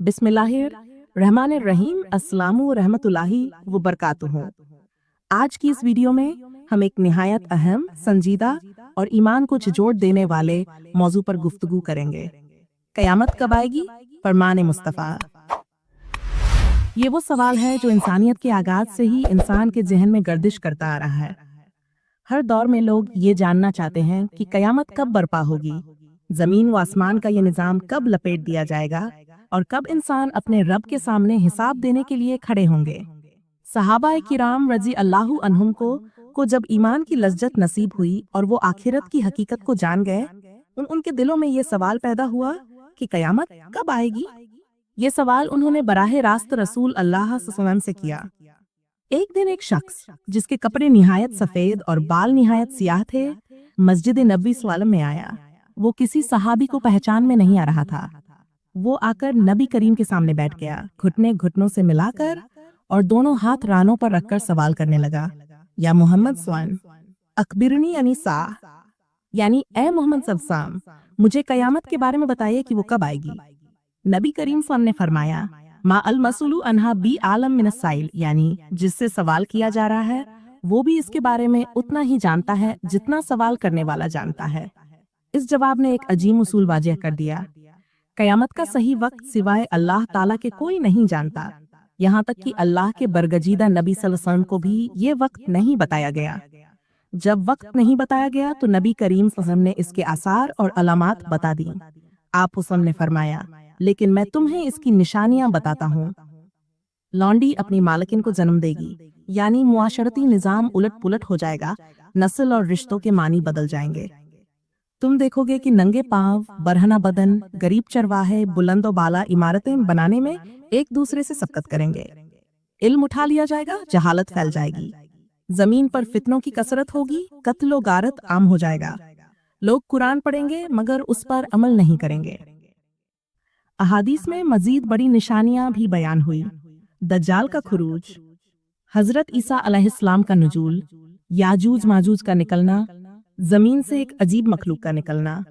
बिस्मिल्लाहिर्रहमानिर्रहीम। अस्सलामु रहमतुल्लाहि व बरकातुहू। आज की इस वीडियो में हम एक निहायत अहम, संजीदा और ईमान को झिझोड़ देने वाले मौजू पर गुफ्तगू करेंगे। कयामत कब आएगी? फरमान मुस्तफ़ा। ये वो सवाल है जो इंसानियत के आगाज से ही इंसान के जहन में गर्दिश करता आ रहा है। हर दौर में लोग ये जानना चाहते हैं कि कयामत कब बर्पा होगी, जमीन व आसमान का ये निजाम कब लपेट दिया जाएगा और कब इंसान अपने रब के सामने हिसाब देने के लिए खड़े होंगे। सहाबा किराम रजी अल्लाहु अन्हुम को जब ईमान की लज्जत नसीब हुई और वो आखिरत की हकीकत को जान गए, उनके दिलों में ये सवाल पैदा हुआ कि कयामत कब आएगी। ये सवाल उन्होंने बराह रास्त रसूल अल्लाह सल्लल्लाहु से किया। एक दिन एक शख्स जिसके कपड़े निहायत सफेद और बाल निहायत सियाह थे, मस्जिद नबी सल्लल्लाहु में आया। वो किसी सहाबी को पहचान में नहीं आ रहा था। वो आकर नबी करीम के सामने बैठ गया, घुटने घुटनों से मिलाकर और दोनों हाथ रानों पर रखकर सवाल करने लगा, या मोहम्मद स्वयं अकबिरनी अनीसा, यानी ए मोहम्मद सब्साम, मुझे कयामत के बारे में बताइए कि वो कब आएगी। नबी करीम सल्लल्लाहु ने फरमाया, मा अल मसूलु अनहा बी आलम मिनस साइल, यानी जिससे सवाल किया जा रहा है वो भी इसके बारे में उतना ही जानता है जितना सवाल करने वाला जानता है। इस जवाब ने एक अजीम उसूल वाज़ेह कर दिया। कयामत का सही वक्त सिवाय अल्लाह ताला के कोई नहीं जानता। यहाँ तक कि अल्लाह के बरगजीदा नबी सल्लल्लाहु अलैहि वसल्लम को भी ये वक्त नहीं बताया गया। जब वक्त नहीं बताया गया तो नबी करीम सल्लल्लाहु अलैहि वसल्लम ने इसके आसार और अलामात बता दी। आप हुस्न ने फरमाया, लेकिन मैं तुम्हें इसकी निशानियां बताता हूँ। लौंडी अपनी मालकिन को जन्म देगी, यानी मुआशरती निजाम उलट पुलट हो जाएगा, नस्ल और रिश्तों के मानी बदल जाएंगे। तुम देखोगे कि नंगे पांव, बरहना बदन, गरीब चरवाहे बुलंद बाला इमारतें बनाने में एक दूसरे से सबकत करेंगे। इल्म उठा लिया जाएगा, जहालत फैल जाएगी। जमीन पर फितनों की कसरत होगी, कत्लो गारत आम हो जाएगा। लोग कुरान पढ़ेंगे मगर उस पर अमल नहीं करेंगे। अहादीस में मजीद बड़ी निशानियां भी बयान हुई। दज्जाल का खुरूज, हजरत ईसा अलैहिस्सलाम का नुजूल, याजूज माजूज का निकलना, जमीन से एक अजीब मखलूक का निकलना,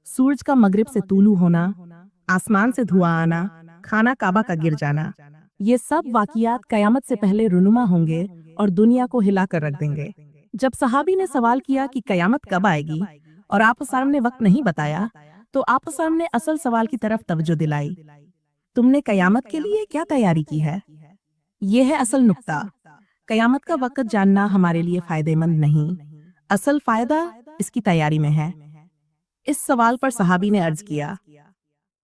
सूरज का मगरिब से तूलू होना, आसमान से धुआं आना, खाना काबा का गिर जाना, ये सब वाकियात कयामत से पहले रुनुमा होंगे और दुनिया को हिला कर रख देंगे। जब सहाबी ने सवाल किया कि कयामत कब आएगी और आप सामने वक्त नहीं बताया, तो आप सामने असल सवाल की तरफ तवज्जो दिलाई। तुमने कयामत के लिए क्या तैयारी की है? ये है असल नुक्ता। कयामत का वक्त जानना हमारे लिए फायदेमंद नहीं, असल फायदा इसकी तैयारी में है। इस सवाल पर सहाबी ने अर्ज किया,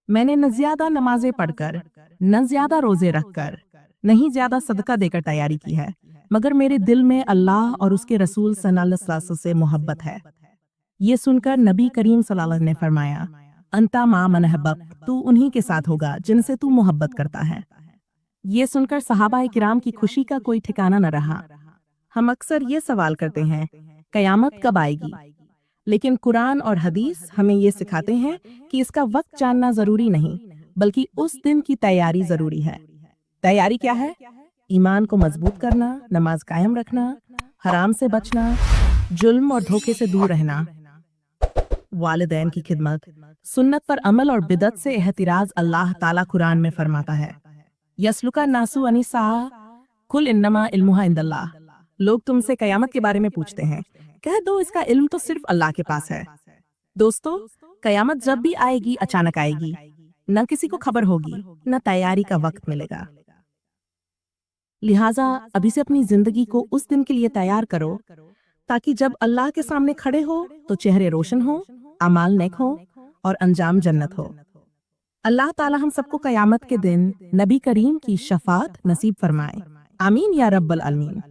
मैंने न ज्यादा नमाजें पढ़कर, न ज्यादा रोजे रखकर, नहीं ज्यादा सदका देकर तैयारी की है, मगर मेरे दिल में अल्लाह और उसके रसूल सल्लल्लाहु अलैहि वसल्लम से मोहब्बत है। ये सुनकर नबी करीम सल्लल्लाहु अलैहि वसल्लम ने फरमाया, अंता मा मन अहबब, तू उन्हीं के साथ होगा जिनसे तू मोहब्बत करता है। ये सुनकर सहाबा किराम की खुशी का कोई ठिकाना न रहा। हम अक्सर ये सवाल करते हैं, कयामत कब आएगी, लेकिन कुरान और हदीस हमें ये सिखाते हैं कि इसका वक्त जानना जरूरी नहीं, बल्कि उस दिन की तैयारी जरूरी है। तैयारी क्या है? ईमान को मजबूत करना, नमाज कायम रखना, हराम से बचना, जुल्म और धोखे से दूर रहना, वालिदैन की खिदमत, सुन्नत पर अमल और बिदत से एहतिराज। अल्लाह ताला कुरान में फरमाता है, यसलुका नासु अनिसा कुल इन्नमा इल्मुहा इंदल्लाह। लोग तुमसे कयामत के बारे में पूछते हैं, कह दो इसका इल्म तो सिर्फ अल्लाह के पास है। दोस्तों, कयामत जब भी आएगी अचानक आएगी, न किसी को खबर होगी, न तैयारी का वक्त मिलेगा। लिहाजा अभी से अपनी जिंदगी को उस दिन के लिए तैयार करो, ताकि जब अल्लाह के सामने खड़े हो तो चेहरे रोशन हो, अमाल नेक हो और अंजाम जन्नत हो। अल्लाह ताला हम सबको कयामत के दिन नबी करीम की शफात नसीब फरमाए। आमीन या रब्बल आलमीन।